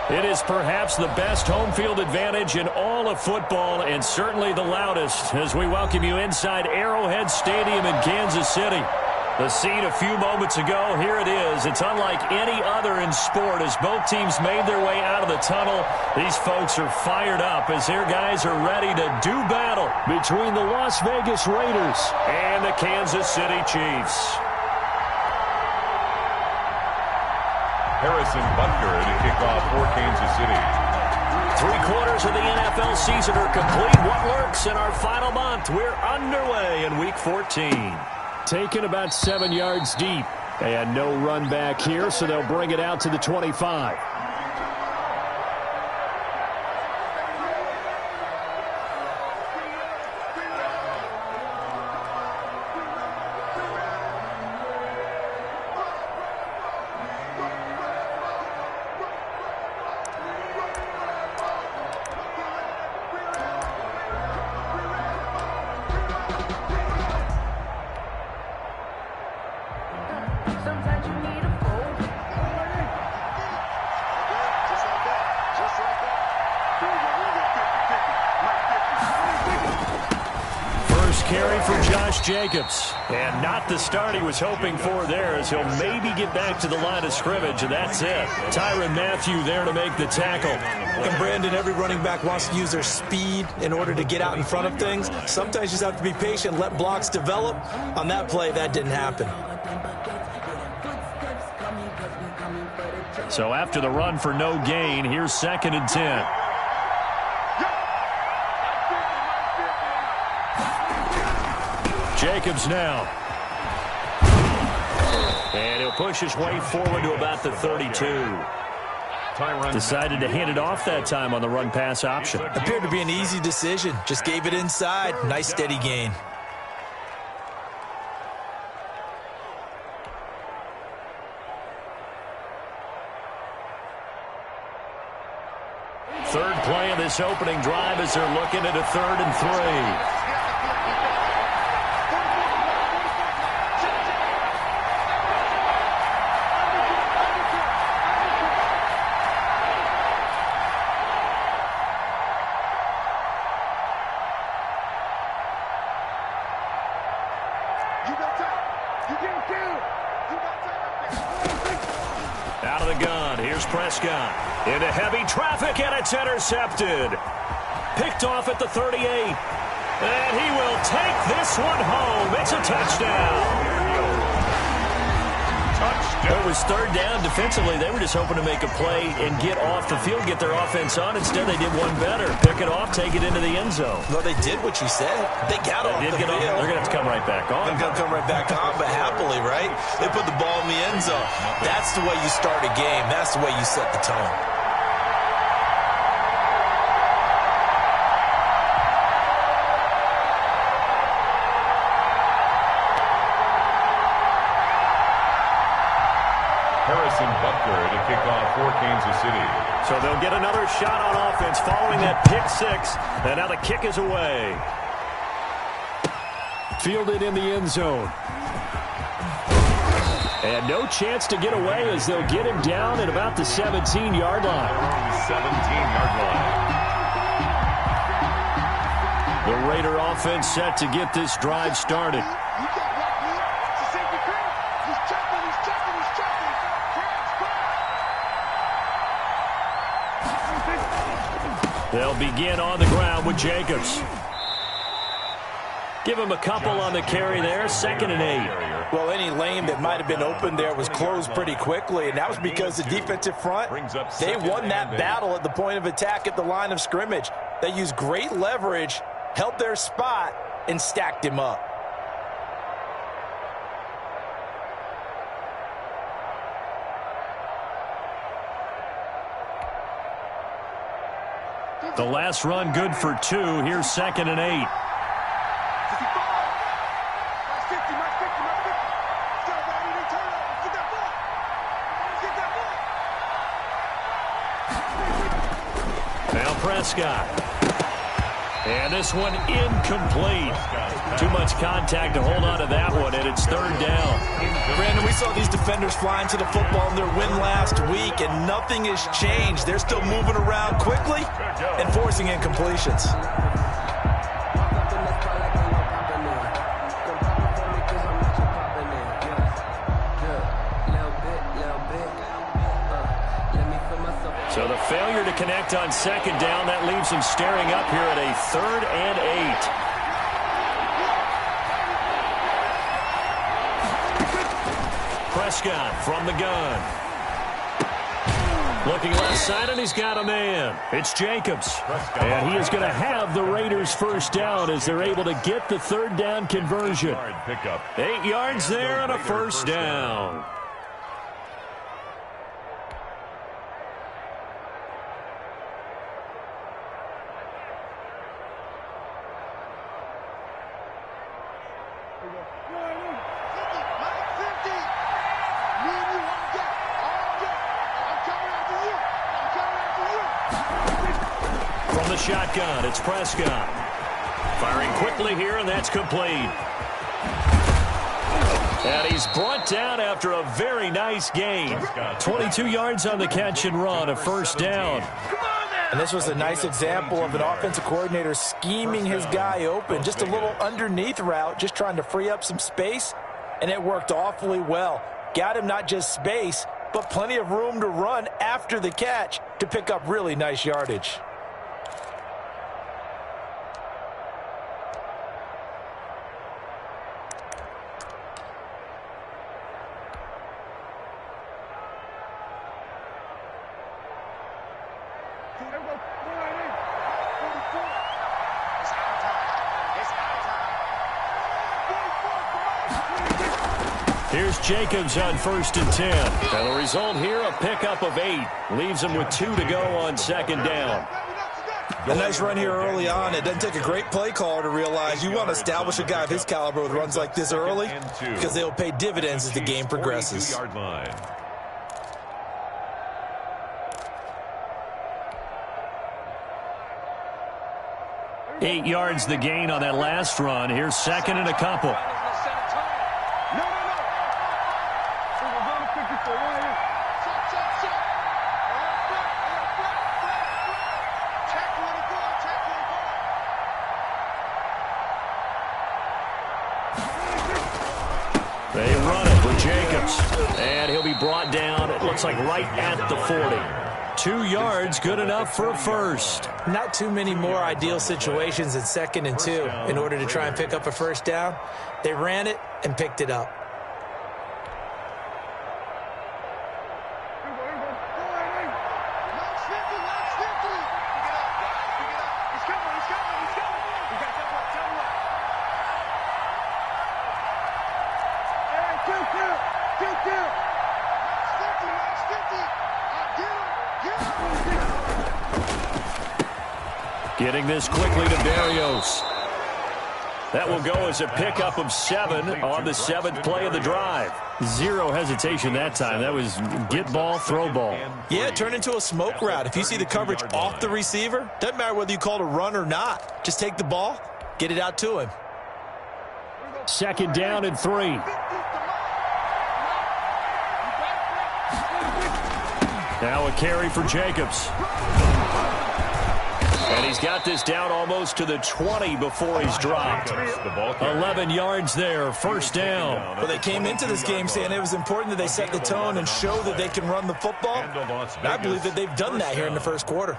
It is perhaps the best home field advantage in all of football and certainly the loudest as we welcome you inside Arrowhead Stadium in Kansas City. The scene a few moments ago, here it is. It's unlike any other in sport as both teams made their way out of the tunnel. These folks are fired up as their guys are ready to do battle between the Las Vegas Raiders and the Kansas City Chiefs. Harrison Butker to kick off for Kansas City. 3/4 of the NFL season are complete. What lurks in our final month? We're underway in Week 14. Taken about 7 yards deep. And no run back here, so they'll bring it out to the 25. Carry for Josh Jacobs. And not the start he was hoping for there as he'll maybe get back to the line of scrimmage, and that's it. Tyrann Mathieu there to make the tackle. And Brandon, every running back wants to use their speed in order to get out in front of things. Sometimes you just have to be patient, let blocks develop. On that play, that didn't happen. So after the run for no gain, here's 2nd and 10. Jacobs now. And he'll push his way forward to about the 32. Decided to hand it off that time on the run-pass option. Appeared to be an easy decision. Just gave it inside. Nice steady gain. Third play of this opening drive as they're looking at a 3rd and 3. Out of the gun, here's Prescott. Into heavy traffic, and it's intercepted. Picked off at the 38. And he will take this one home. It's a touchdown. It was 3rd down. Defensively, they were just hoping to make a play and get off the field, get their offense on. Instead, they did one better. Pick it off, take it into the end zone. Well, they did what you said. They got off the field. They're going to have to come right back on. They're going to come right back on, but happily, right? They put the ball in the end zone. That's the way you start a game. That's the way you set the tone. Harrison Butker to kick off for Kansas City. So they'll get another shot on offense following that pick 6. And now the kick is away. Fielded in the end zone. And no chance to get away as they'll get him down at about the 17-yard line. 17-yard line. The Raider offense set to get this drive started. They'll begin on the ground with Jacobs. Give him a couple on the carry there. 2nd and 8. Well, any lane that might have been open there was closed pretty quickly, and that was because the defensive front, they won that battle at the point of attack at the line of scrimmage. They used great leverage, held their spot, and stacked him up. The last run good for 2. Here's 2nd and 8. Now Prescott. And this one incomplete. Too much contact to hold on to that one, and it's third down. Brandon, we saw these defenders flying to the football in their win last week, and nothing has changed. They're still moving around quickly and forcing incompletions. So the failure to connect on second down, that leaves him staring up here at a 3rd and 8. Prescott from the gun. Looking left side, and he's got a man. It's Jacobs. And he is going to have the Raiders first down as they're able to get the 3rd down conversion. 8 yards there and a first down. From the shotgun, it's Prescott. Firing quickly here, and that's complete. And he's brought down after a very nice gain. 22 yards on the catch and run, a first down. And this was a nice example of an offensive coordinator scheming his guy open. Just a little underneath route, just trying to free up some space, and it worked awfully well. Got him not just space, but plenty of room to run after the catch to pick up really nice yardage. Here's Jacobs on 1st and 10. And the result here, a pickup of 8. Leaves him with 2 to go on second down. A nice run here early on. It doesn't take a great play caller to realize you want to establish a guy of his caliber with runs like this early because they'll pay dividends as the game progresses. 8 yards the gain on that last run. Here's 2nd and a couple. They run it with Jacobs. And he'll be brought down, it looks like right at the 40. 2 yards, good enough for a first. Not too many more ideal situations in 2nd and 2 in order to try and pick up a first down. They ran it and picked it up. Getting this quickly to Berrios. That will go as a pickup of 7 on the 7th play of the drive. Zero hesitation that time. That was get ball, throw ball. Yeah, it turned into a smoke route. If you see the coverage off the receiver, doesn't matter whether you call it a run or not. Just take the ball, get it out to him. 2nd down and 3. Now a carry for Jacobs. And he's got this down almost to the 20 before he's dropped. 11 yards there, first down. Well, they came into this game saying it was important that they set the tone and show that they can run the football. And I believe that they've done that here in the first quarter.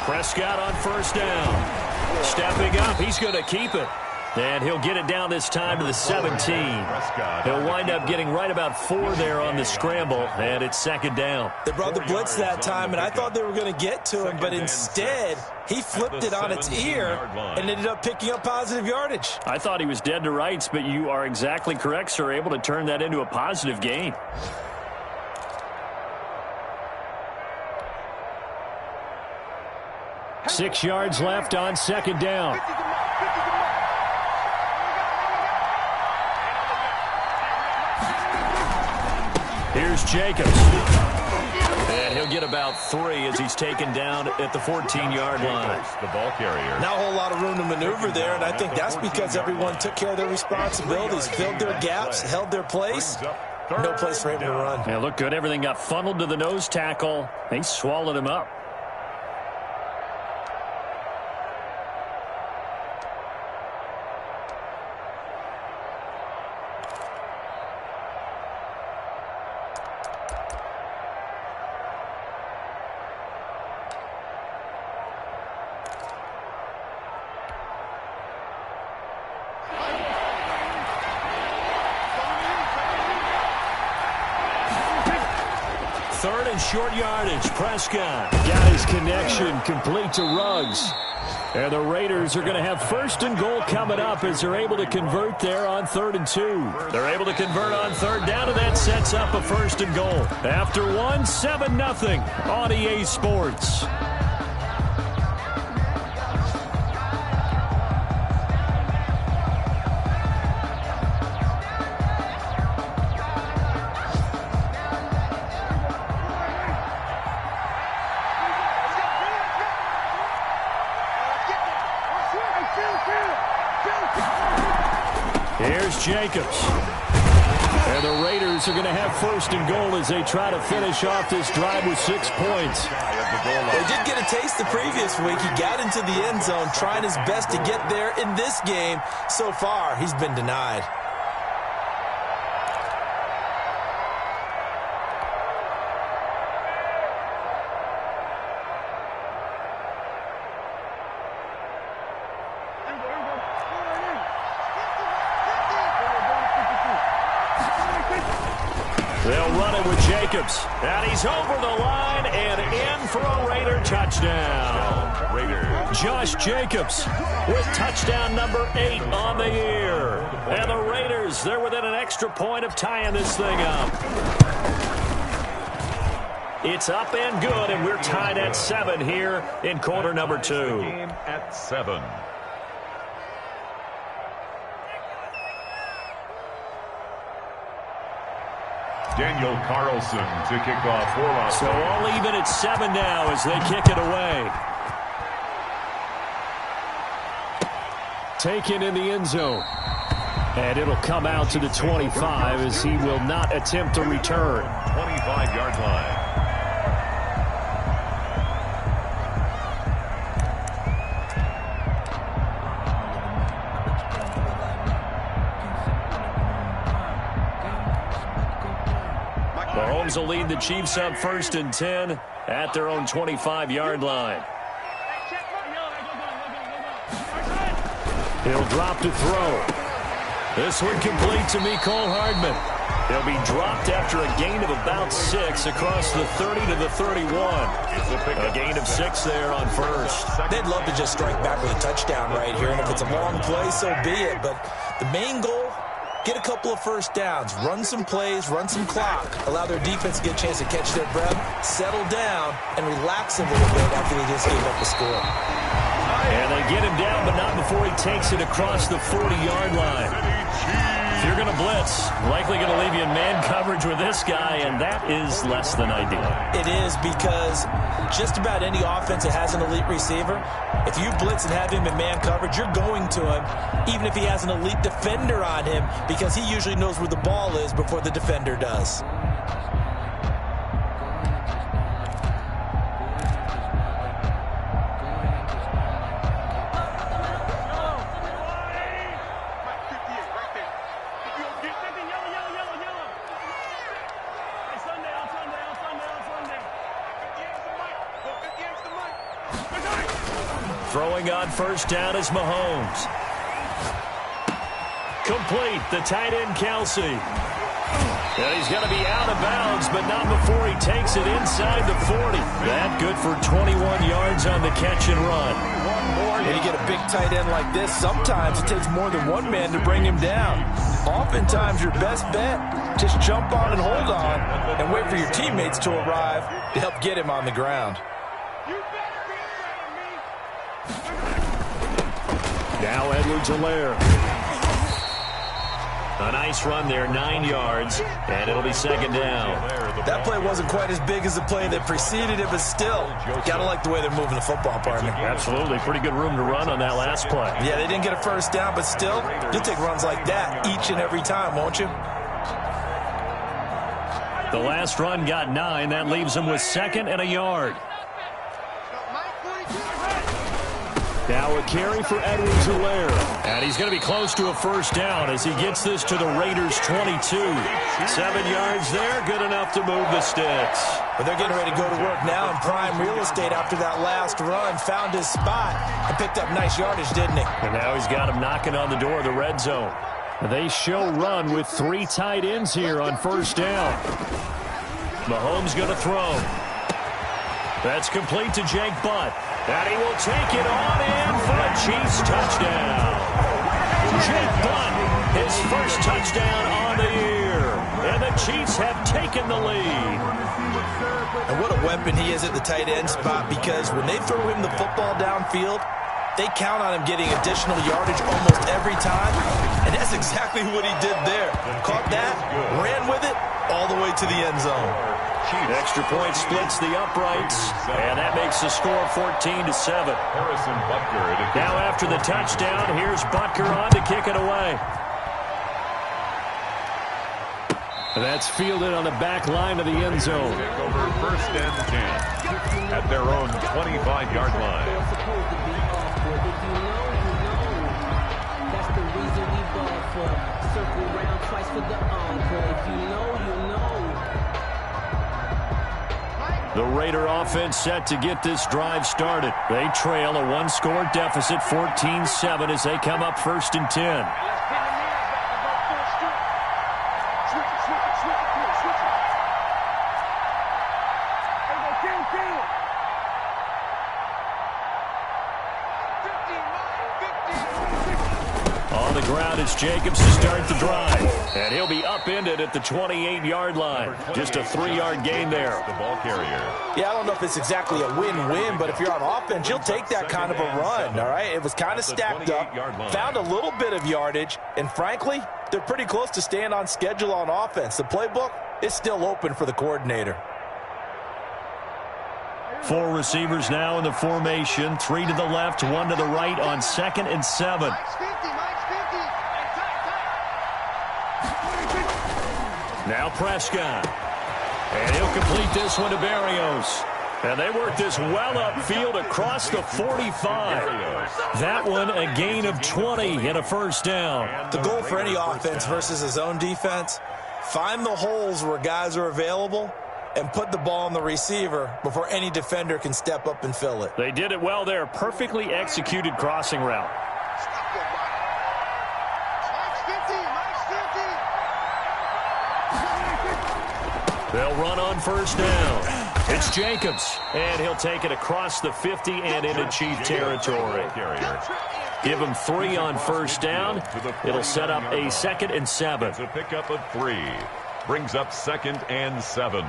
Prescott on first down. Stepping up, he's going to keep it. And he'll get it down this time to the 17. He'll wind up getting right about 4 there on the scramble, and it's 2nd down. They brought the blitz that time, and I thought they were going to get to him, but instead he flipped it on its ear and ended up picking up positive yardage. I thought he was dead to rights, but you are exactly correct, sir, able to turn that into a positive gain. 6 yards left on second down. Here's Jacobs. And he'll get about 3 as he's taken down at the 14-yard line. The ball carrier. Not a whole lot of room to maneuver there, and I think that's because everyone took care of their responsibilities, filled their gaps, held their place. No place for him to run. Yeah, looked good. Everything got funneled to the nose tackle. They swallowed him up. Third and short yardage. Prescott got his connection complete to Ruggs. And the Raiders are going to have first and goal coming up as they're able to convert there on 3rd and 2. They're able to convert on 3rd down, and that sets up a first and goal. After 1, 7-0 on EA Sports. Here's Jacobs. And the Raiders are going to have first and goal as they try to finish off this drive with 6 points. They did get a taste the previous week. He got into the end zone trying his best to get there in this game. So far, he's been denied. They'll run it with Jacobs. And he's over the line and in for a Raider touchdown. Josh Jacobs with touchdown number 8 on the year. And the Raiders, they're within an extra point of tying this thing up. It's up and good, and we're tied at 7 here in quarter number 2. Game at 7. Daniel Carlson to kick off for Los So all even at 7 now as they kick it away. Taken in the end zone. And it'll come out to the 25 as he will not attempt to return. 25-yard line. Mahomes will lead the Chiefs up 1st and 10 at their own 25-yard line. He'll drop to throw. This one complete to Mecole Hardman. He'll be dropped after a gain of about 6 across the 30 to the 31. A gain of 6 there on first. They'd love to just strike back with a touchdown right here, and if it's a long play, so be it. But the main goal, get a couple of first downs, run some plays, run some clock, allow their defense to get a chance to catch their breath, settle down, and relax a little bit after they just gave up the score. And they get him down, but not before he takes it across the 40-yard line. If you're going to blitz, likely going to leave you in man coverage with this guy, and that is less than ideal. It is, because just about any offense that has an elite receiver, if you blitz and have him in man coverage, you're going to him, even if he has an elite defender on him, because he usually knows where the ball is before the defender does. Throwing on first down is Mahomes. Complete, the tight end Kelsey. And he's going to be out of bounds, but not before he takes it inside the 40. That good for 21 yards on the catch and run. When you get a big tight end like this, sometimes it takes more than one man to bring him down. Oftentimes, your best bet, just jump on and hold on and wait for your teammates to arrive to help get him on the ground. Now Edwards-Helaire. A nice run there, 9 yards, and it'll be second down. That play wasn't quite as big as the play that preceded it, but still, gotta like the way they're moving the football, partner. Absolutely. Pretty good room to run on that last play. Yeah, they didn't get a first down, but still, you'll take runs like that each and every time, won't you? The last run got 9. That leaves them with 2nd and a yard. Now a carry for Edwards-Helaire. And he's going to be close to a first down as he gets this to the Raiders' 22. 7 yards there, good enough to move the sticks. But they're getting ready to go to work now in prime real estate after that last run. Found his spot and picked up nice yardage, didn't he? And now he's got him knocking on the door of the red zone. They show run with 3 tight ends here on first down. Mahomes going to throw. That's complete to Jake Butt. And he will take it on in for a Chiefs touchdown. Jake Butt, his first touchdown on the year. And the Chiefs have taken the lead. And what a weapon he is at the tight end spot, because when they throw him the football downfield, they count on him getting additional yardage almost every time. And that's exactly what he did there. Caught that, ran with it, all the way to the end zone. Extra point splits the uprights, and that makes the score 14-7. Now after the touchdown, here's Butker on to kick it away. That's fielded on the back line of the end zone. Over 1st and 10 at their own 25-yard line. That's the reason we ball for. Circle round twice for the encore. If you know, you know. The Raider offense set to get this drive started. They trail a 1-score deficit, 14-7, as they come up 1st and 10. On the ground, it's Jacobs to start the drive. And he'll be upended at the 28-yard line. Just a 3-yard gain there. The ball carrier. Yeah, I don't know if it's exactly a win-win, but if you're on offense, you'll take that kind of a run, all right? It was kind of stacked up, found a little bit of yardage, and frankly, they're pretty close to staying on schedule on offense. The playbook is still open for the coordinator. 4 receivers now in the formation. 3 to the left, 1 to the right on 2nd and 7. Now Prescott. And he'll complete this one to Berrios. And they work this well upfield across the 45. That one a gain of 20 and a first down. The goal for any offense versus his own defense, find the holes where guys are available and put the ball on the receiver before any defender can step up and fill it. They did it well there. Perfectly executed crossing route. They'll run on first down. It's Jacobs, and he'll take it across the 50 and into Chief territory. Give him 3 on first down. It'll set up a 2nd and 7. It's a pickup of 3. Brings up 2nd and 7.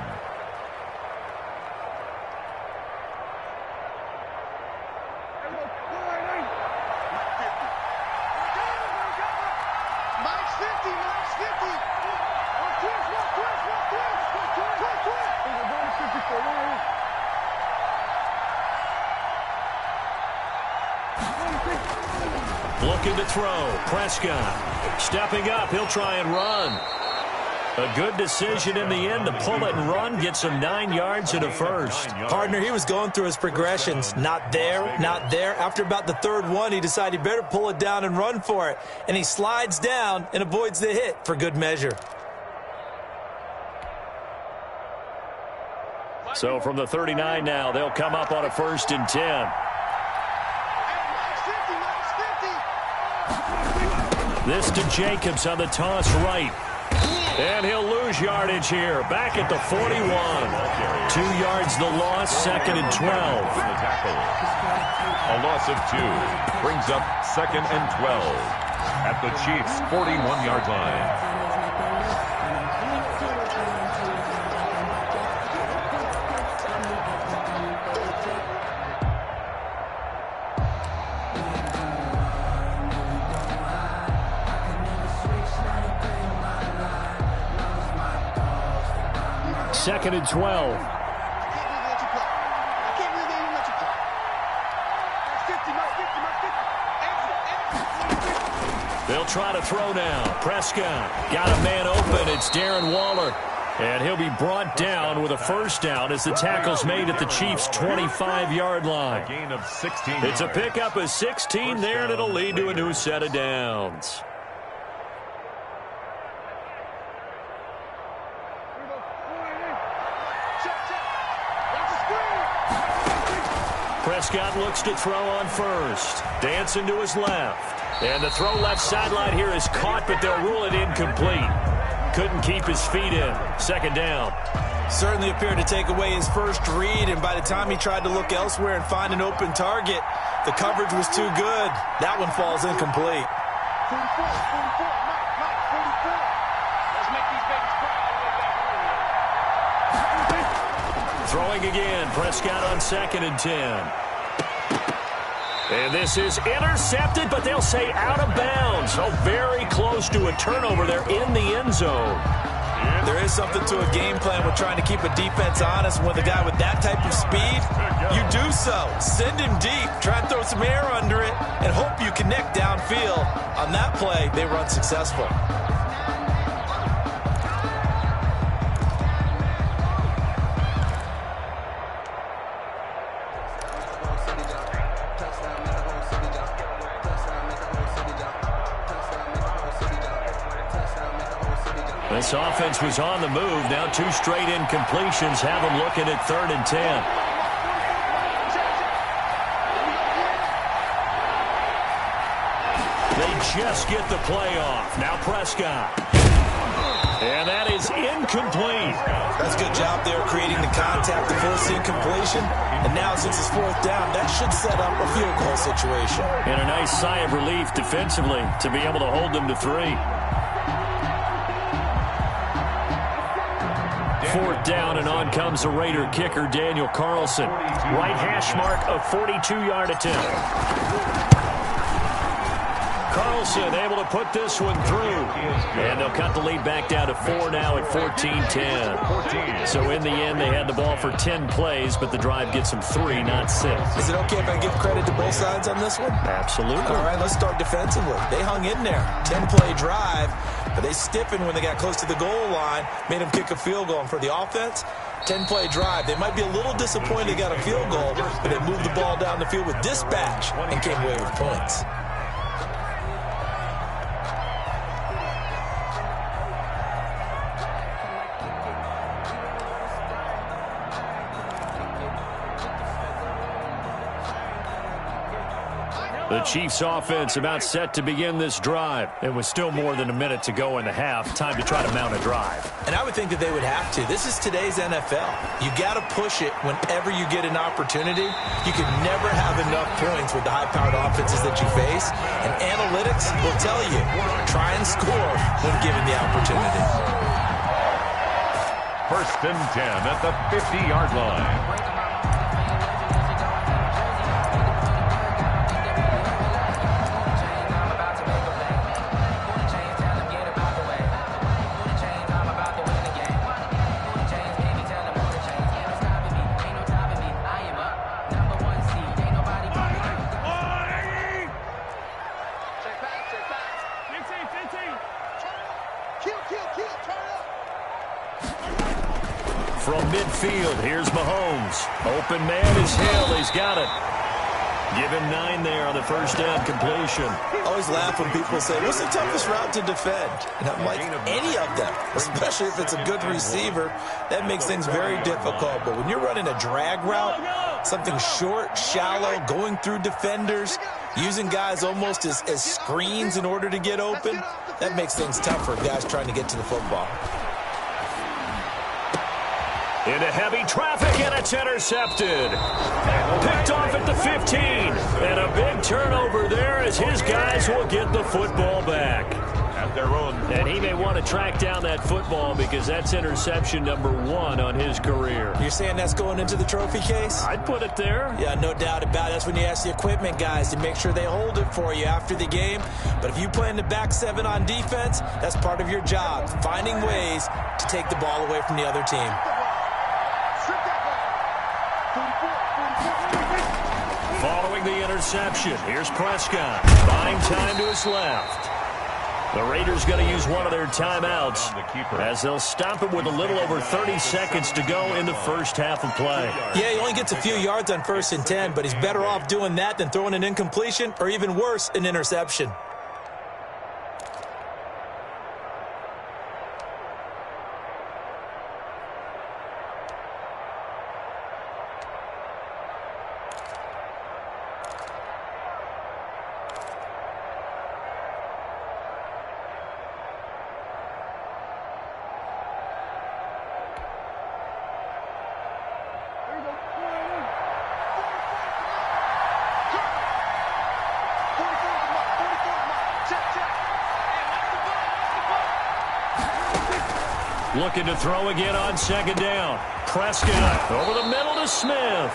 Looking to throw. Prescott stepping up. He'll try and run. A good decision in the end to pull it and run. Gets him 9 yards and a first. Partner, he was going through his progressions. Not there, not there. After about the 3rd one, he decided he better pull it down and run for it. And he slides down and avoids the hit for good measure. So from the 39 now, they'll come up on a 1st and 10. This to Jacobs on the toss right. And he'll lose yardage here. Back at the 41. 2 yards the loss, 2nd and 12. A loss of 2 brings up 2nd and 12 at the Chiefs' 41-yard line. 2nd and 12. They'll try to throw now. Prescott got a man open. It's Darren Waller. And he'll be brought down with a first down as the tackle's made at the Chiefs' 25-yard line. Gain of 16 It's a pickup of 16 there, and it'll lead to a new set of downs. Prescott looks to throw on first. Dancing to his left. And the throw left sideline here is caught, but they'll rule it incomplete. Couldn't keep his feet in. 2nd down. Certainly appeared to take away his first read, and by the time he tried to look elsewhere and find an open target, the coverage was too good. That one falls incomplete. 44. Throwing again. Prescott on 2nd and 10. And this is intercepted, but they'll say out of bounds. So very close to a turnover there in the end zone. There is something to a game plan with trying to keep a defense honest. With a guy with that type of speed, you do so. Send him deep, try and throw some air under it, and hope you connect downfield. On that play, they were unsuccessful. This offense was on the move. Now 2 straight incompletions have them looking at 3rd and 10. They just get the play off. Now Prescott. And that is incomplete. That's a good job there creating the contact to force the incompletion. And now since it's 4th down, that should set up a field goal situation. And a nice sigh of relief defensively to be able to hold them to 3. 4th down, and on comes the Raider kicker, Daniel Carlson. Right hash mark, a 42-yard attempt. Carlson able to put this one through. And they'll cut the lead back down to 4 now at 14-10. So in the end, they had the ball for 10 plays, but the drive gets them 3, not 6. Is it okay if I give credit to both sides on this one? Absolutely. All right, let's start defensively. They hung in there. 10-play drive, but they stiffened when they got close to the goal line, made them kick a field goal. And for the offense, 10-play drive. They might be a little disappointed they got a field goal, but they moved the ball down the field with dispatch and came away with points. The Chiefs offense about set to begin this drive. It was still more than a minute to go in the half. Time to try to mount a drive. And I would think that they would have to. This is today's NFL. You got to push it whenever you get an opportunity. You can never have enough points with the high-powered offenses that you face. And analytics will tell you, try and score when given the opportunity. 1st and 10 at the 50-yard line. From midfield, here's Mahomes. Open man is Hill. He's got it. Give him 9 there on the first down completion. I always laugh when people say, what's the toughest route to defend? And I'm like, any of them, especially if it's a good receiver. That makes things very difficult. But when you're running a drag route, something short, shallow, going through defenders, using guys almost as screens in order to get open, that makes things tough for guys trying to get to the football. Into heavy traffic, and it's intercepted. Picked off at the 15. And a big turnover there as his guys will get the football back. At their own. And he may want to track down that football because that's interception number 1 on his career. You're saying that's going into the trophy case? I'd put it there. Yeah, no doubt about it. That's when you ask the equipment guys to make sure they hold it for you after the game. But if you play in the back 7 on defense, that's part of your job, finding ways to take the ball away from the other team. throwing the interception. Here's Prescott. Buying time to his left. The Raiders going to use one of their timeouts as they'll stop it with a little over 30 seconds to go in the first half of play. Yeah, he only gets a few yards on 1st and 10, but he's better off doing that than throwing an incompletion or even worse, an interception. Looking to throw again on 2nd down. Prescott over the middle to Smith.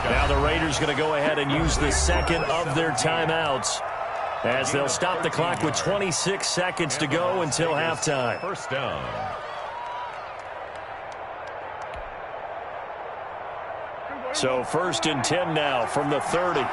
Now the Raiders going to go ahead and use the second of their timeouts as they'll stop the clock with 26 seconds to go until halftime. First down. So 1st and 10 now from the 30.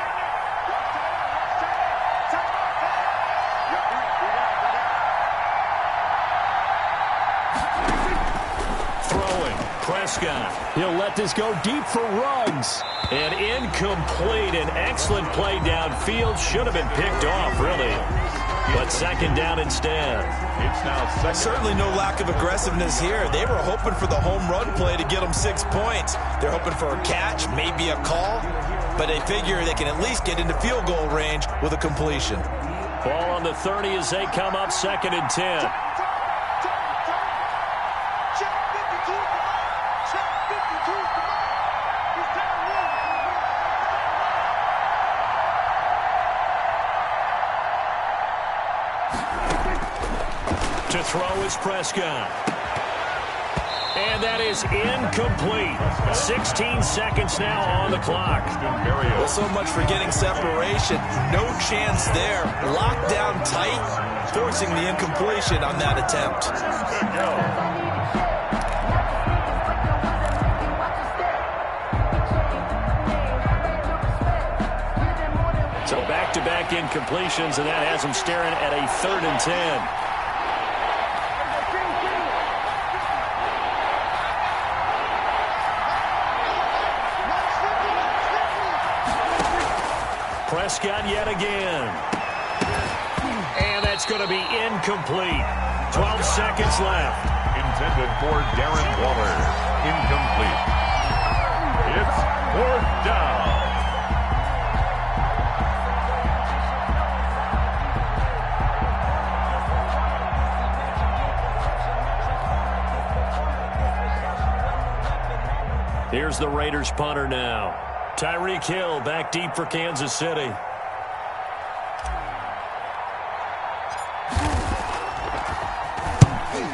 Prescott. He'll let this go deep for Ruggs. And incomplete. An excellent play downfield. Should have been picked off, really. But 2nd down instead. It's now certainly no lack of aggressiveness here. They were hoping for the home run play to get them 6 points. They're hoping for a catch, maybe a call. But they figure they can at least get into field goal range with a completion. Ball on the 30 as they come up 2nd and 10. To throw is Prescott. And that is incomplete. 16 seconds now on the clock. Well, so much for getting separation. No chance there. Locked down tight, forcing the incompletion on that attempt. Good go. So back-to-back incompletions, and that has them staring at a 3rd and 10. Prescott yet again. And that's going to be incomplete. 12 seconds left. Intended for Darren Waller. Incomplete. It's 4th down. Here's the Raiders punter now. Tyreek Hill back deep for Kansas City.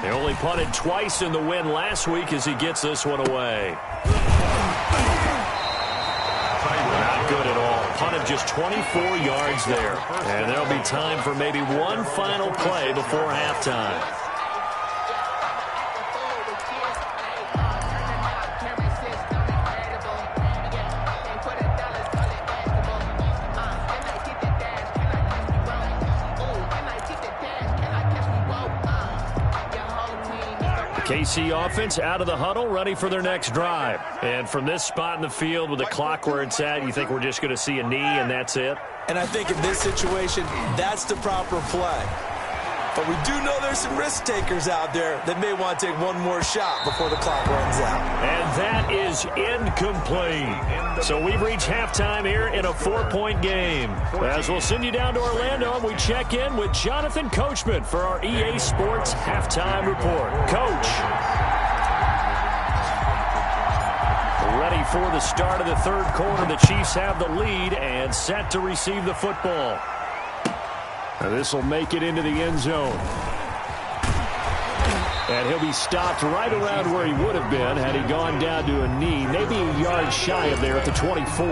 They only punted twice in the win last week as he gets this one away. Not good at all. Punted just 24 yards there. And there'll be time for maybe one final play before halftime. KC offense out of the huddle, ready for their next drive. And from this spot in the field with the clock where it's at, you think we're just going to see a knee and that's it? And I think in this situation, that's the proper play. But we do know there's some risk takers out there that may want to take one more shot before the clock runs out. And that is incomplete. So we've reached halftime here in a 4-point game. As we'll send you down to Orlando, and we check in with Jonathan Coachman for our EA Sports Halftime Report. Coach. Ready for the start of the 3rd quarter. The Chiefs have the lead and set to receive the football. Now this will make it into the end zone. And he'll be stopped right around where he would have been had he gone down to a knee, maybe a yard shy of there at the 24.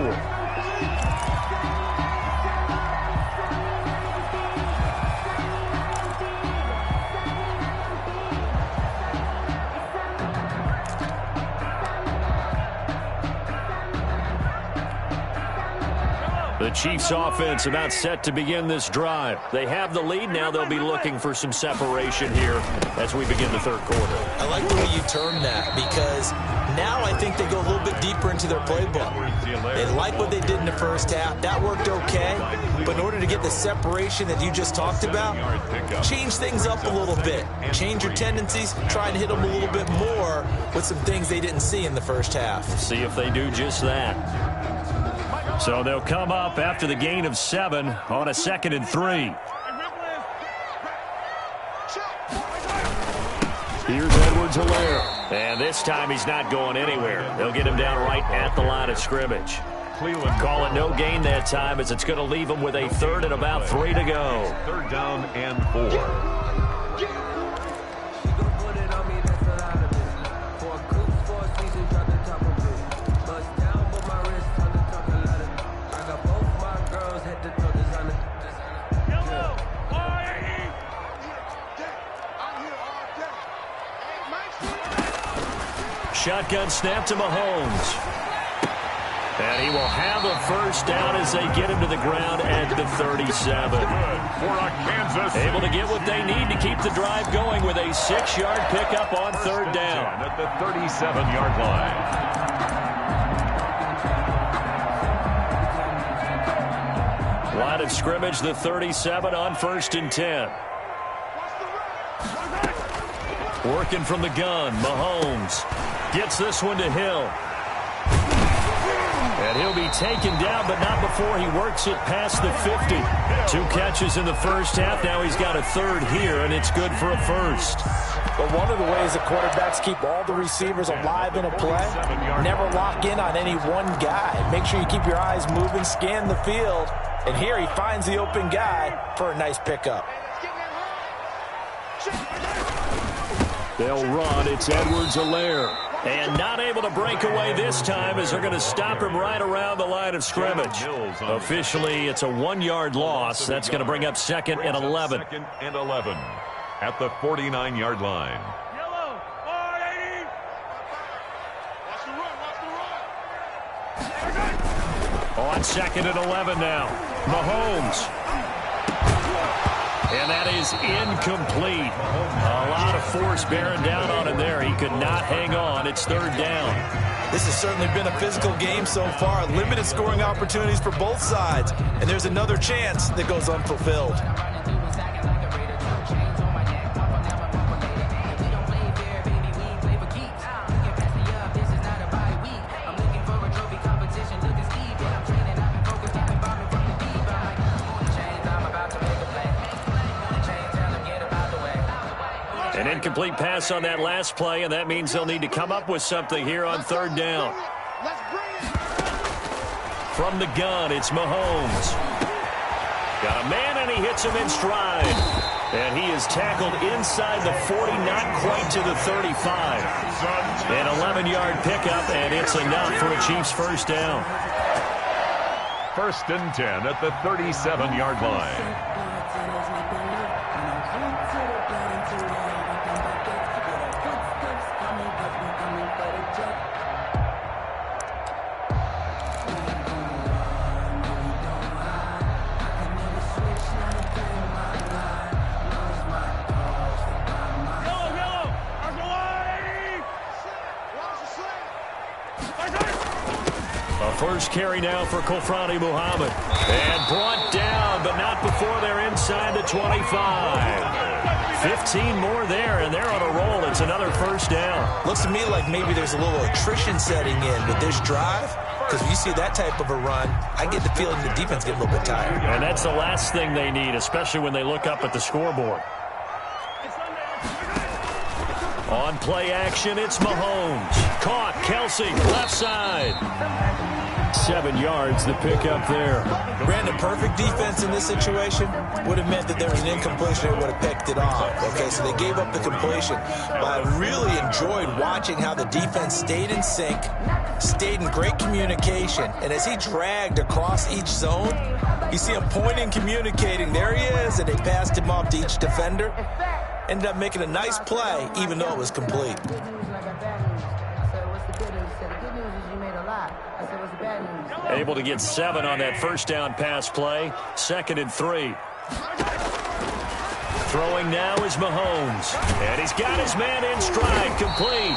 The The Chiefs offense about set to begin this drive. They have the lead. Now they'll be looking for some separation here as we begin the third quarter. I like the way you term that, because now I think they go a little bit deeper into their playbook. They like what they did in the first half. That worked okay. But in order to get the separation that you just talked about, change things up a little bit. Change your tendencies. Try and hit them a little bit more with some things they didn't see in the first half. See if they do just that. So they'll come up after the gain of 7 on a 2nd and 3. Here's Edwards-Helaire. And this time he's not going anywhere. They'll get him down right at the line of scrimmage. Call it no gain that time, as it's going to leave him with a 3rd and about 3 to go. 3rd down and 4. Shotgun snap to Mahomes. And he will have a first down as they get him to the ground at the 37. Able to get what they need to keep the drive going with a 6-yard pickup on 3rd down. At the 37-yard line. Line of scrimmage, the 37 on 1st and 10. Working from the gun, Mahomes gets this one to Hill. And he'll be taken down, but not before he works it past the 50. 2 catches in the first half. Now he's got a 3rd here, and it's good for a 1st. But one of the ways the quarterbacks keep all the receivers alive in a play, never lock in on any one guy. Make sure you keep your eyes moving, scan the field. And here he finds the open guy for a nice pickup. They'll run. It's Edwards-Helaire. And not able to break away this time, as they're going to stop him right around the line of scrimmage. Officially, it's a 1-yard loss. That's going to bring up 2nd and 11. 2nd and 11 at the 49-yard line. On 2nd and 11 now. Mahomes. And that is incomplete. A lot of force bearing down on him there. He could not hang on. It's 3rd down. This has certainly been a physical game so far. Limited scoring opportunities for both sides. And there's another chance that goes unfulfilled. An incomplete pass on that last play, and that means they'll need to come up with something here on 3rd down. From the gun, it's Mahomes. Got a man, and he hits him in stride. And he is tackled inside the 40, not quite to the 35. An 11-yard pickup, and it's enough for a Chiefs first down. 1st and 10 at the 37-yard line. First carry now for Kofrani Muhammad. And brought down, but not before they're inside the 25. 15 more there, and they're on a roll. It's another first down. Looks to me like maybe there's a little attrition setting in with this drive, because when you see that type of a run, I get the feeling the defense get a little bit tired. And that's the last thing they need, especially when they look up at the scoreboard. On play action, it's Mahomes. Caught, Kelsey, left side. 7 yards, the pickup there. Brandon, perfect defense in this situation would have meant that there was an incompletion. They would have picked it off. Okay, so they gave up the completion. But I really enjoyed watching how the defense stayed in sync, stayed in great communication. And as he dragged across each zone, you see him pointing, communicating. There he is, and they passed him off to each defender. Ended up making a nice play, even though it was complete. Good news, like I bad news. I said, what's the good news? He said, the good news is you made a lot. I said, what's the bad news? Able to get 7 on that first down pass play. 2nd and 3. Throwing now is Mahomes. And he's got his man in stride, complete.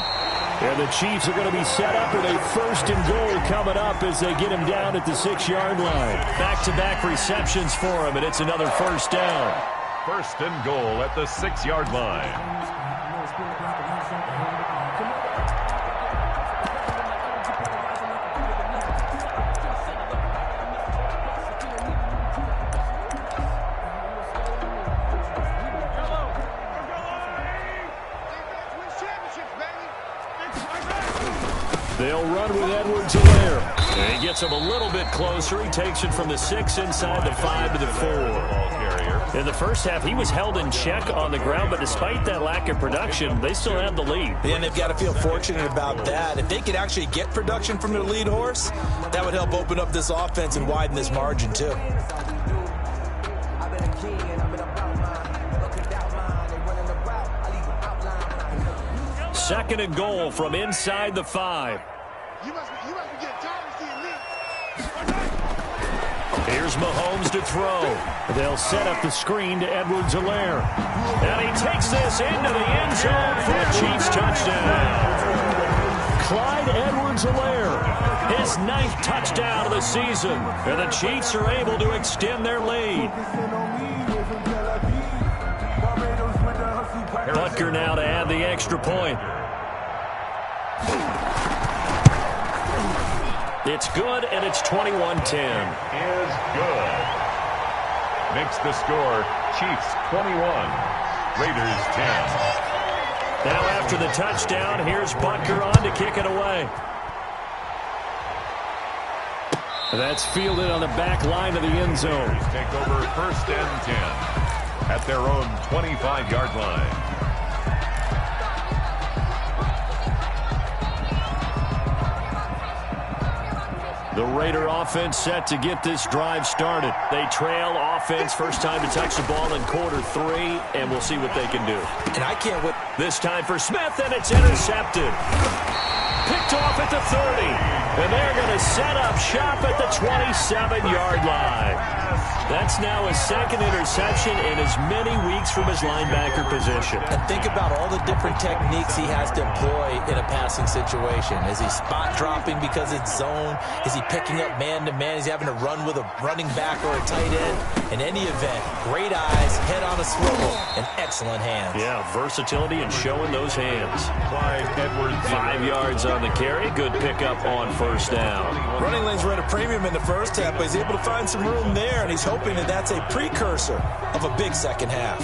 And the Chiefs are going to be set up with a 1st and goal coming up as they get him down at the 6-yard line. Back-to-back receptions for him, and it's another 1st down. 1st and goal at the 6-yard line. They'll run with Edwards-Helaire. And he gets him a little bit closer. He takes it from the 6 inside the 5 to the 4. In the first half, he was held in check on the ground, but despite that lack of production, they still have the lead. And they've got to feel fortunate about that. If they could actually get production from their lead horse, that would help open up this offense and widen this margin, too. 2nd and goal from inside the 5. Here's Mahomes to throw. They'll set up the screen to Edwards-Helaire. And he takes this into the end zone for a Chiefs touchdown. Clyde Edwards-Helaire, his 9th touchdown of the season. And the Chiefs are able to extend their lead. Butker now to add the extra point. It's good, and it's 21-10. Is good. Makes the score Chiefs 21, Raiders 10. Now after the touchdown, here's Butker on to kick it away. That's fielded on the back line of the end zone. Take over 1st and 10 at their own 25-yard line. The Raider offense set to get this drive started. They trail offense, first time to touch the ball in quarter 3, and we'll see what they can do. And I can't wait. This time for Smith, and it's intercepted. Picked off at the 30, and they're going to set up shop at the 27-yard line. That's now his 2nd interception in as many weeks from his linebacker position. And think about all the different techniques he has to employ in a passing situation. Is he spot dropping because it's zone? Is he picking up man-to-man? Is he having to run with a running back or a tight end? In any event, great eyes, head on a swivel, and excellent hands. Yeah, versatility and showing those hands. 5 yards on the carry. Good pickup on 1st down. Running lanes were at a premium in the first half, but he's able to find some room there, and he's hoping that that's a precursor of a big second half.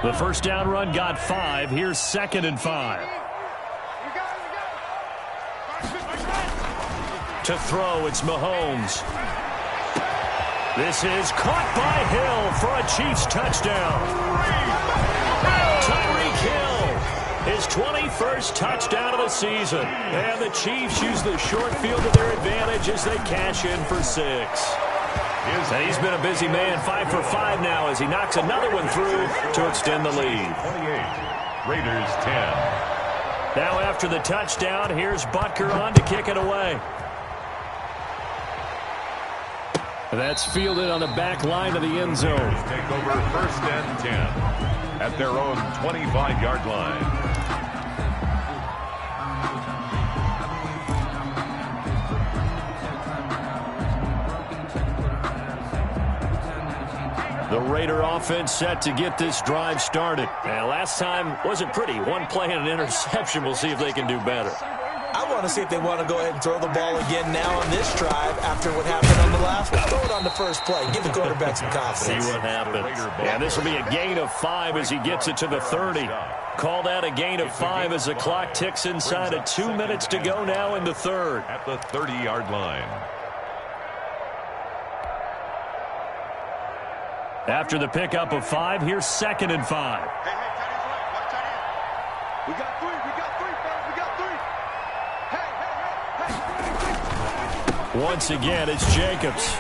The 1st down run got 5. Here's 2nd and 5. To throw, it's Mahomes. This is caught by Hill for a Chiefs touchdown. Tyreek Hill, his 21st touchdown of the season. And the Chiefs use the short field to their advantage as they cash in for 6. And he's been a busy man, 5 for 5 now as he knocks another one through to extend the lead. 28, Raiders 10. Now after the touchdown, here's Butker on to kick it away. That's fielded on the back line of the end zone. Take over 1st and 10 at their own 25-yard line. The Raider offense set to get this drive started. And last time wasn't pretty. One play and an interception. We'll see if they can do better. I want to see if they want to go ahead and throw the ball again now on this drive after what happened on the last one. Throw it on the first play. Give the quarterback some confidence. See what happens. And this will be a gain of 5 as he gets it to the 30. Call that a gain of 5 as the clock ticks inside of 2 minutes to go now in the 3rd. At the 30-yard line. After the pickup of 5, here's 2nd and 5. We got 3. We got 3, fellas. We got 3. Once again, it's Jacobs.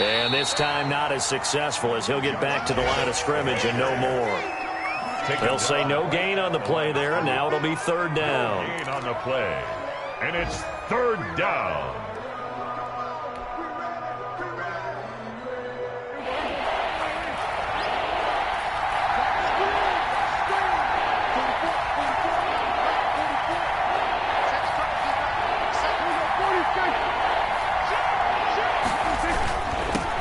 And this time not as successful as he'll get back to the line of scrimmage and no more. They'll say no gain on the play there, and now it'll be third down. Gain on the play. And it's third down.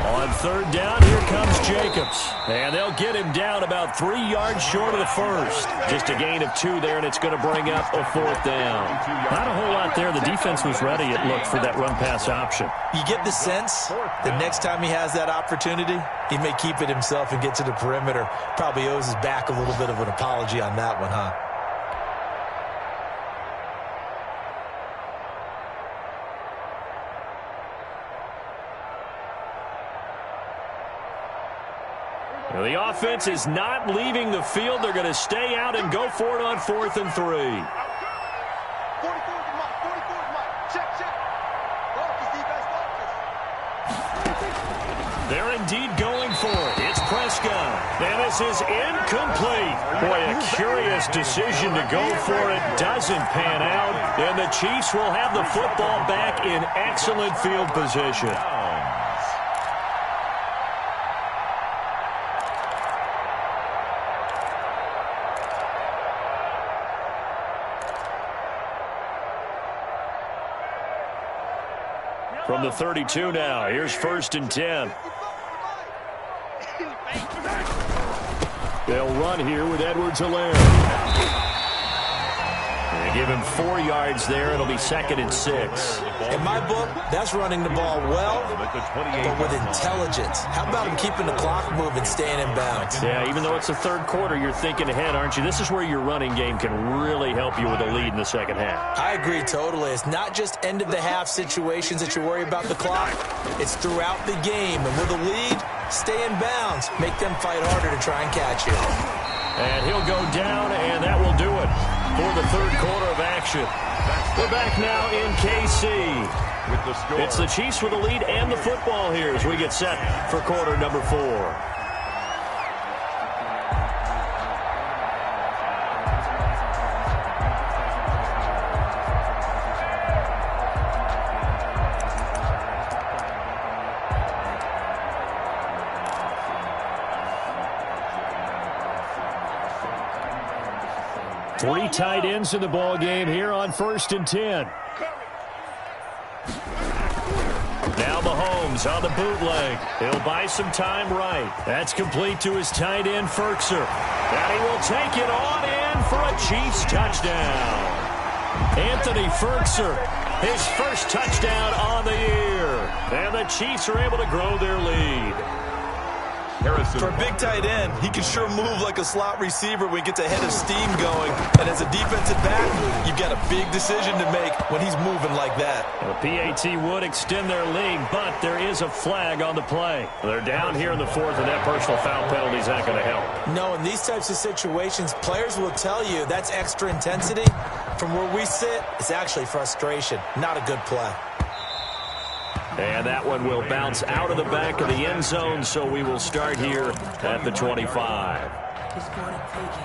On third down, here comes Jacobs. And they'll get him down about 3 yards short of the first. Just a gain of 2 there, and it's going to bring up a fourth down. Not a whole lot there. The defense was ready, it looked, for that run-pass option. You get the sense that next time he has that opportunity, he may keep it himself and get to the perimeter. Probably owes his back a little bit of an apology on that one, huh? Well, the offense is not leaving the field. They're going to stay out and go for it on 4th and 3. 44 is Mike. 44 is Mike. Check, check. Focus, defense, focus. They're indeed going for it. It's Prescott. And this is incomplete. Boy, a curious decision to go for it. Doesn't pan out. And the Chiefs will have the football back in excellent field position. From the 32 now, here's 1st and 10. They'll run here with Edwards-Helaire. They give him 4 yards there. It'll be 2nd and 6. In my book, that's running the ball well, but with intelligence. How about him keeping the clock moving, staying in bounds? Yeah, even though it's the third quarter, you're thinking ahead, aren't you? This is where your running game can really help you with a lead in the second half. I agree totally. It's not just end-of-the-half situations that you worry about the clock. It's throughout the game. And with a lead, stay in bounds. Make them fight harder to try and catch you. And he'll go down, and that will do it for the third quarter of action. We're back now in KC. With the score. It's the Chiefs with the lead and the football here as we get set for quarter number 4. Three tight ends in the ball game here on 1st and 10. Now Mahomes on the bootleg. He'll buy some time right. That's complete to his tight end, Firkser. And he will take it on in for a Chiefs touchdown. Anthony Firkser, his first touchdown on the year. And the Chiefs are able to grow their lead. For a big tight end, he can sure move like a slot receiver when he gets a head of steam going. And as a defensive back, you've got a big decision to make when he's moving like that. The PAT would extend their lead, but there is a flag on the play. They're down here in the 4th, and that personal foul penalty is not going to help. No, in these types of situations, players will tell you that's extra intensity. From where we sit, it's actually frustration, not a good play. And that one will bounce out of the back of the end zone, so we will start here at the 25. It's for the taking.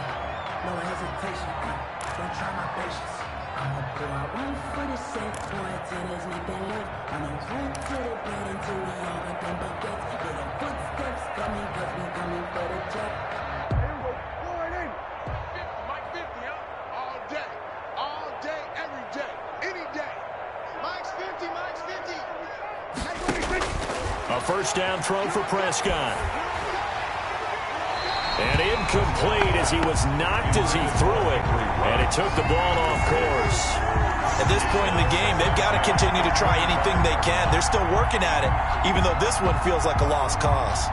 No hesitation. Don't try my patience. I'ma pour out one for the set, boy, till there's nothing left. I'ma run to the bed until we all got them buckets. With the footsteps coming, cause we coming for the jet. Mike 50, huh? All day, every day, any day. Mike's 50, Mike's 50. A first down throw for Prescott. And incomplete as he was knocked as he threw it. And it took the ball off course. At this point in the game, they've got to continue to try anything they can. They're still working at it, even though this one feels like a lost cause.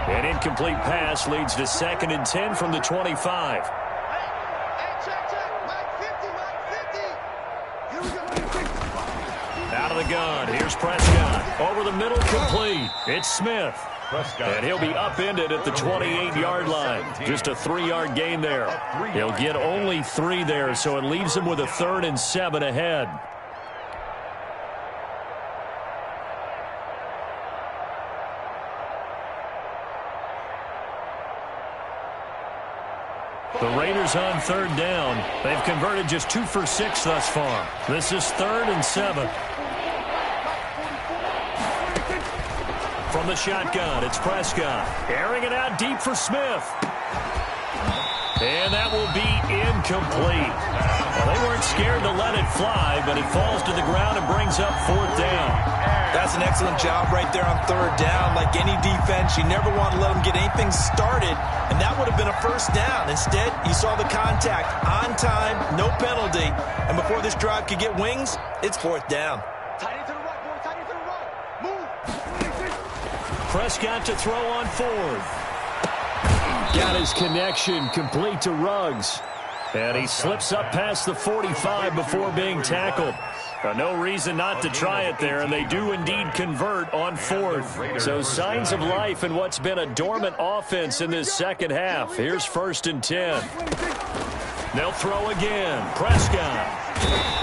An incomplete pass leads to 2nd and 10 from the 25. Out of the gun, here's Prescott. Over the middle, complete. It's Smith. And he'll be upended at the 28-yard line. Just a 3-yard gain there. He'll get only 3 there, so it leaves him with a 3rd and 7 ahead. The Raiders on 3rd down. They've converted just 2 for 6 thus far. This is 3rd and 7. From the shotgun, it's Prescott. Airing it out deep for Smith. And that will be incomplete. Well, they weren't scared to let it fly, but it falls to the ground and brings up 4th down. That's an excellent job right there on 3rd down. Like any defense, you never want to let them get anything started, and that would have been a 1st down. Instead, you saw the contact on time, no penalty, and before this drive could get wings, it's 4th down. Tight end to the right, boy. Tight end to the right. Move. Prescott to throw on 4th. Got his connection complete to Ruggs. And he slips up past the 45 before being tackled. No reason not to try it there, and they do indeed convert on 4th. So signs of life in what's been a dormant offense in this second half. Here's 1st and 10. They'll throw again. Prescott.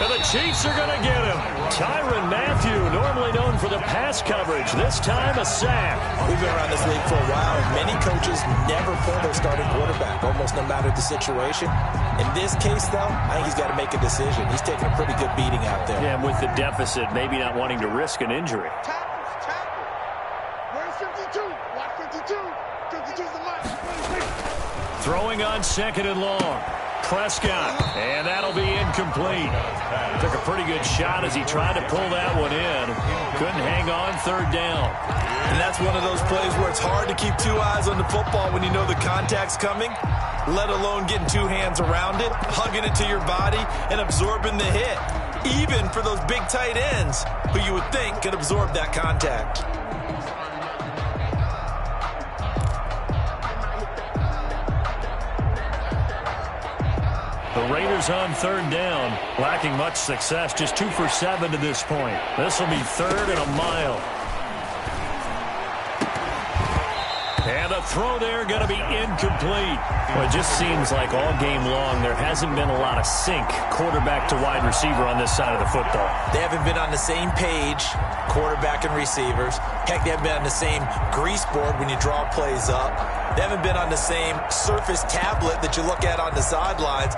And the Chiefs are going to get him. Tyrann Mathieu, normally known for the pass coverage. This time a sack. We've been around this league for a while, and many coaches never pull their starting quarterback, almost no matter the situation. In this case, though, I think he's got to make a decision. He's taking a pretty good beating out there. Yeah, and with the deficit, maybe not wanting to risk an injury. Tackle. Where's 52? Watch 52. 52's the mark. Throwing on 2nd and long. Prescott, and that'll be incomplete. Took a pretty good shot as he tried to pull that one in. Couldn't hang on 3rd down. And that's one of those plays where it's hard to keep 2 eyes on the football when you know the contact's coming, let alone getting 2 hands around it, hugging it to your body, and absorbing the hit. Even for those big tight ends who you would think could absorb that contact. The Raiders on 3rd down, lacking much success, just 2 for 7 to this point. This will be 3rd and a mile. And the throw there going to be incomplete. Well, it just seems like all game long there hasn't been a lot of sync quarterback to wide receiver on this side of the football. They haven't been on the same page, quarterback and receivers. Heck, they haven't been on the same grease board when you draw plays up. They haven't been on the same Surface tablet that you look at on the sidelines.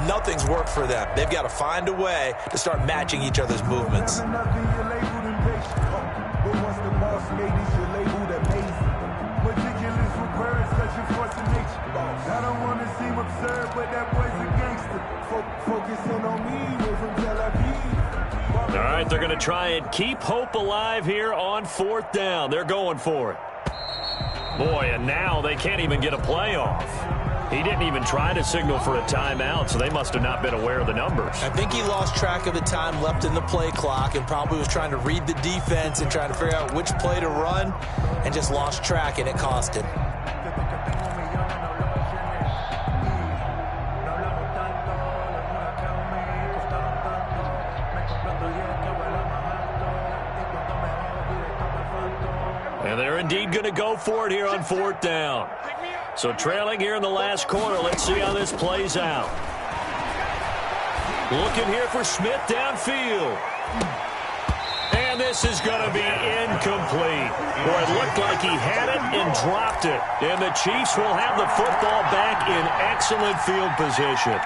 Nothing's worked for them. They've got to find a way to start matching each other's movements. I don't want to seem absurd, but that boy's a gangster. Focusing on me, way from Tel Aviv. All right, they're going to try and keep hope alive here on 4th down. They're going for it. Boy, and now they can't even get a play off. He didn't even try to signal for a timeout, so they must have not been aware of the numbers. I think he lost track of the time left in the play clock and probably was trying to read the defense and trying to figure out which play to run and just lost track, and it cost him. And they're indeed going to go for it here on 4th down. So trailing here in the last quarter, let's see how this plays out. Looking here for Smith downfield. And this is going to be incomplete. Boy, it looked like he had it and dropped it. And the Chiefs will have the football back in excellent field position.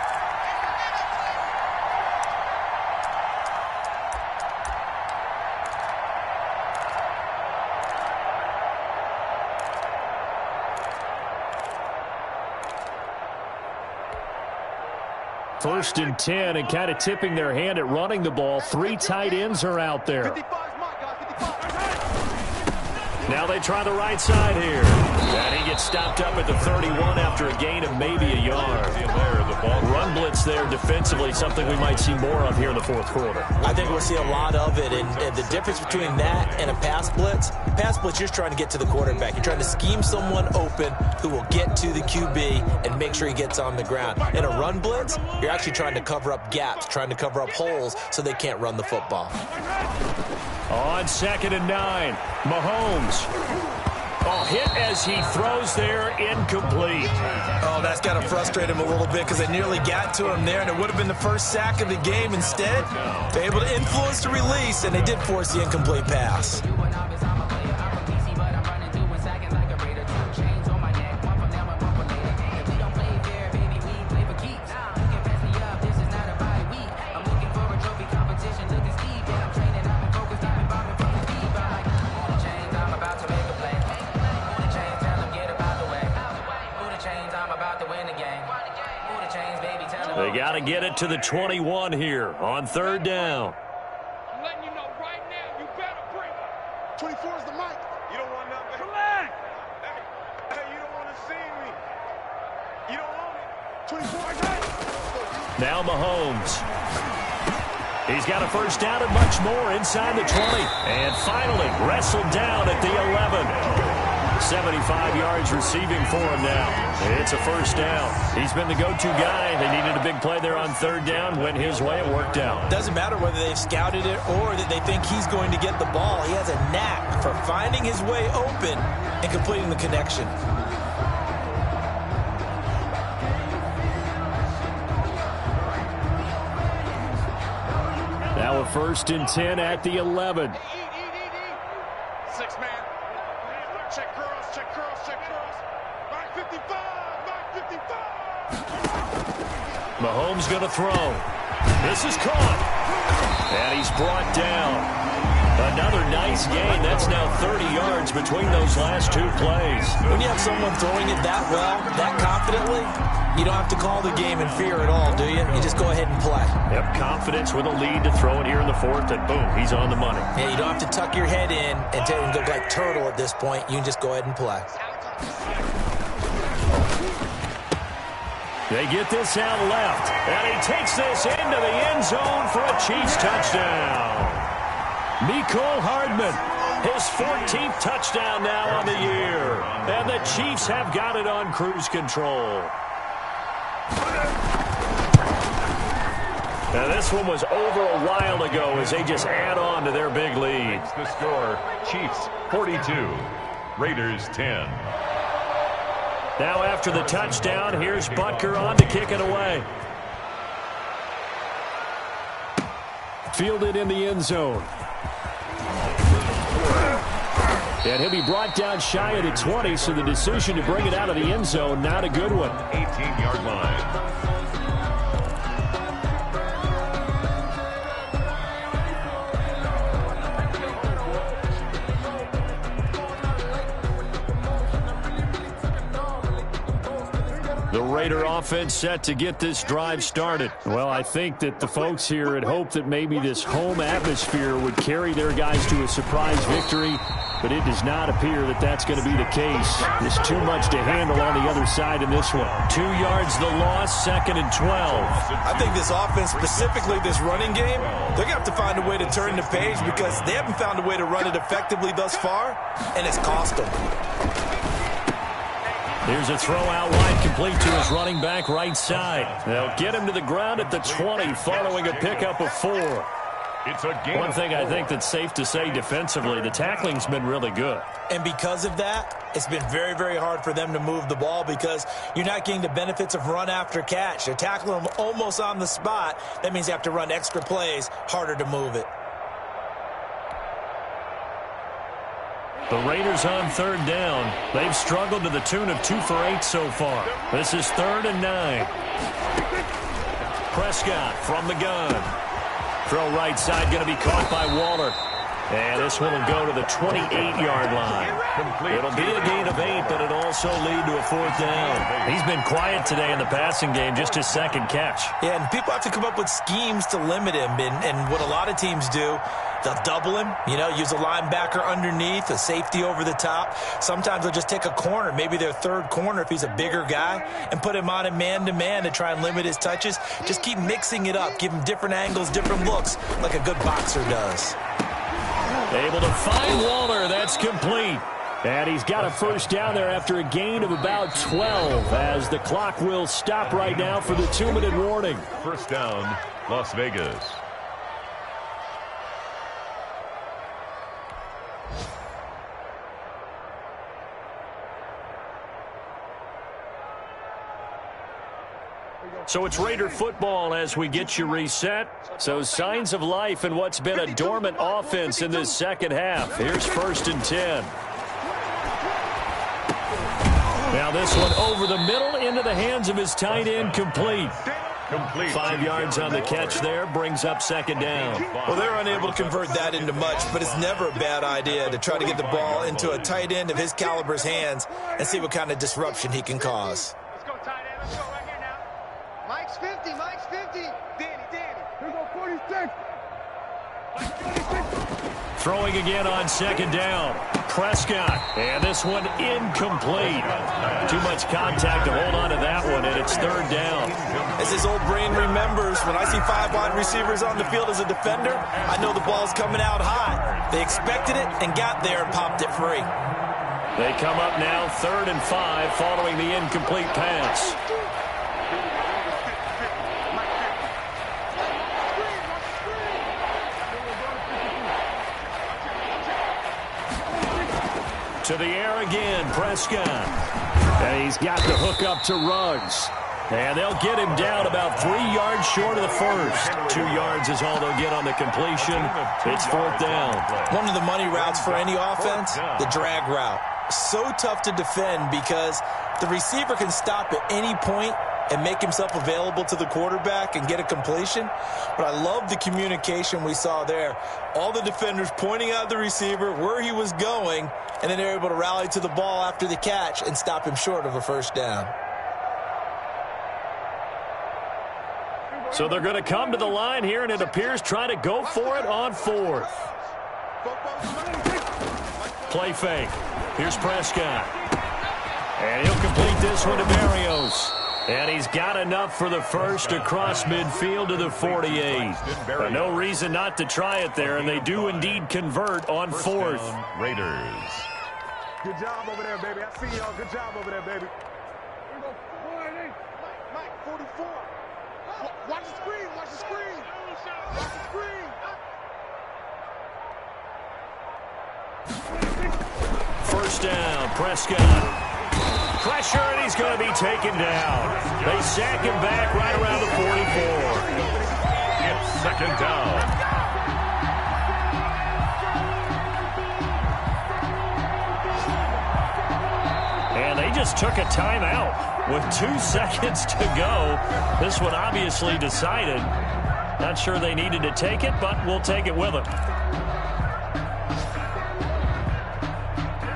First and 10, and kind of tipping their hand at running the ball. 3 tight ends are out there. Now they try the right side here. And he gets stopped up at the 31 after a gain of maybe a yard. Run blitz there defensively, something we might see more of here in the 4th quarter. I think we'll see a lot of it, and the difference between that and a pass blitz, you're just trying to get to the quarterback. You're trying to scheme someone open who will get to the QB and make sure he gets on the ground. In a run blitz, you're actually trying to cover up gaps, trying to cover up holes so they can't run the football. On 2nd and 9, Mahomes. Oh, hit as he throws there, incomplete. Oh, that's got to frustrate him a little bit because they nearly got to him there, and it would have been the first sack of the game. Instead, they're able to influence the release, and they did force the incomplete pass. Got to get it to the 21 here on third down. I'm letting you know right now, you better bring it. 24 is the mic. You don't want nothing. Come on. Hey, you don't want to see me. You don't want me. 24. Now Mahomes. He's got a first down and much more inside the 20. And finally wrestled down at the 11. 75 yards receiving for him now. It's a first down. He's been the go-to guy. They needed a big play there on third down. Went his way. It worked out. Doesn't matter whether they've scouted it or that they think he's going to get the ball. He has a knack for finding his way open and completing the connection. Now a 1st and 10 at the 11. 6 man. Check cross, check cross, check cross. Mark 55, Mark 55. Mahomes going to throw. This is caught. And he's brought down. Another nice gain. That's now 30 yards between those last 2 plays. When you have someone throwing it that well, that confidently, you don't have to call the game in fear at all, do you? You just go ahead and play. Yep, confidence with a lead to throw it here in the 4th, and boom, he's on the money. Yeah, you don't have to tuck your head in and go like turtle at this point. You can just go ahead and play. They get this out left, and he takes this into the end zone for a Chiefs touchdown. Mecole Hardman, his 14th touchdown now on the year. And the Chiefs have got it on cruise control. Now this one was over a while ago as they just add on to their big lead. It's the score, Chiefs 42, Raiders 10. Now after the touchdown, here's Butker on to kick it away. Fielded in the end zone. And he'll be brought down shy of the 20, so the decision to bring it out of the end zone, not a good one. 18-yard line. The Raider offense set to get this drive started. Well, I think that the folks here had hoped that maybe this home atmosphere would carry their guys to a surprise victory, but it does not appear that that's going to be the case. There's too much to handle on the other side in this one. 2 yards the loss, 2nd and 12. I think this offense, specifically this running game, they're going to have to find a way to turn the page because they haven't found a way to run it effectively thus far, and it's cost them. Here's a throw out wide, complete to his running back right side. They'll get him to the ground at the 20 following a pickup of 4. It's a game. One thing I think that's safe to say defensively, the tackling's been really good. And because of that, it's been very, very hard for them to move the ball because you're not getting the benefits of run after catch. They're tackling them almost on the spot. That means you have to run extra plays, harder to move it. The Raiders on third down. They've struggled to the tune of 2 for 8 so far. This is 3rd and 9. Prescott from the gun. Throw right side, going to be caught by Waller. And this one will go to the 28-yard line. It'll be a gain of 8, but it'll also lead to a 4th down. He's been quiet today in the passing game, just his 2nd catch. Yeah, and people have to come up with schemes to limit him. And what a lot of teams do, they'll double him, use a linebacker underneath, a safety over the top. Sometimes they'll just take a corner, maybe their 3rd corner if he's a bigger guy, and put him on a man-to-man to try and limit his touches. Just keep mixing it up, give him different angles, different looks, like a good boxer does. Able to find Waller. That's complete. And he's got a first down there after a gain of about 12 as the clock will stop right now for the 2-minute warning. First down, Las Vegas. So it's Raider football as we get you reset. So signs of life in what's been a dormant offense in this second half. Here's 1st and 10. Now this one over the middle into the hands of his tight end, complete. 5 yards on the catch there, brings up 2nd down. Well, they're unable to convert that into much, but it's never a bad idea to try to get the ball into a tight end of his caliber's hands and see what kind of disruption he can cause. Let's go, tight end. Let's go right here now. Mike's 50, Mike's 50. Throwing again on second down. Prescott, and this one incomplete. Too much contact to hold on to that one, and it's third down. As his old brain remembers, when I see 5 wide receivers on the field as a defender, I know the ball's coming out high. They expected it and got there and popped it free. They come up now 3rd and 5 following the incomplete pass. To the air again, Prescott. And he's got the hook up to Ruggs. And they'll get him down about 3 yards short of the first. 2 yards is all they'll get on the completion. It's 4th down. One of the money routes for any offense, the drag route. So tough to defend because the receiver can stop at any point and make himself available to the quarterback and get a completion. But I love the communication we saw there. All the defenders pointing out the receiver, where he was going, and then they're able to rally to the ball after the catch and stop him short of a first down. So they're going to come to the line here, and it appears trying to go for it on 4th. Play fake. Here's Prescott. And he'll complete this one to Berrios. And he's got enough for the first across midfield to the 48. But no reason not to try it there, and they do indeed convert on 4th. Raiders. Good job over there, baby. I see y'all. Good job over there, baby. Mike, 44. Watch the screen. Watch the screen. Watch the screen. First down, Prescott. Pressure, and he's going to be taken down. They sack him back right around the 44. It's 2nd down. And they just took a timeout with 2 seconds to go. This one obviously decided. Not sure they needed to take it, but we'll take it with them.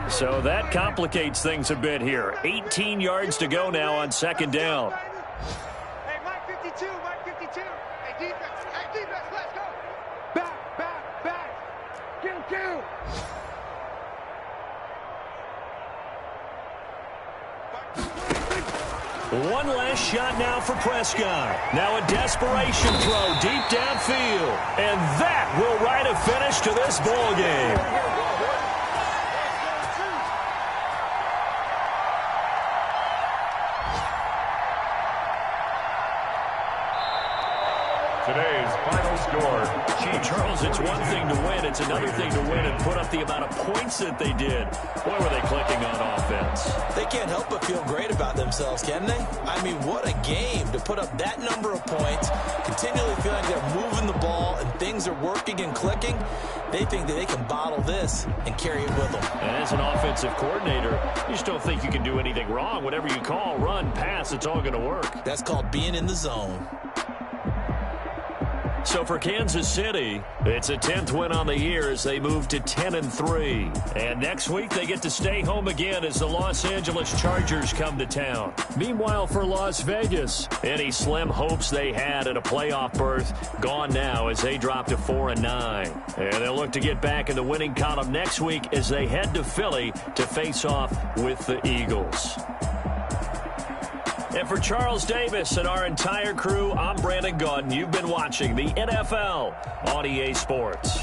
So that complicates things a bit here. 18 yards to go now on 2nd down. Hey, Mike 52, Mike 52. Hey, defense, let's go. Back. Kill. One last shot now for Prescott. Now a desperation throw deep downfield. And that will write a finish to this ball game. Today's final score. Charles, it's one thing to win. It's another thing to win and put up the amount of points that they did. Boy, were they clicking on offense. They can't help but feel great about themselves, can they? I mean, what a game to put up that number of points, continually feeling like they're moving the ball and things are working and clicking. They think that they can bottle this and carry it with them. And as an offensive coordinator, you just don't think you can do anything wrong. Whatever you call, run, pass, it's all going to work. That's called being in the zone. So for Kansas City, it's a 10th win on the year as they move to 10-3. And next week they get to stay home again as the Los Angeles Chargers come to town. Meanwhile for Las Vegas, any slim hopes they had at a playoff berth gone now as they drop to 4-9. And they'll look to get back in the winning column next week as they head to Philly to face off with the Eagles. And for Charles Davis and our entire crew, I'm Brandon Gaudin. You've been watching the NFL on EA Sports.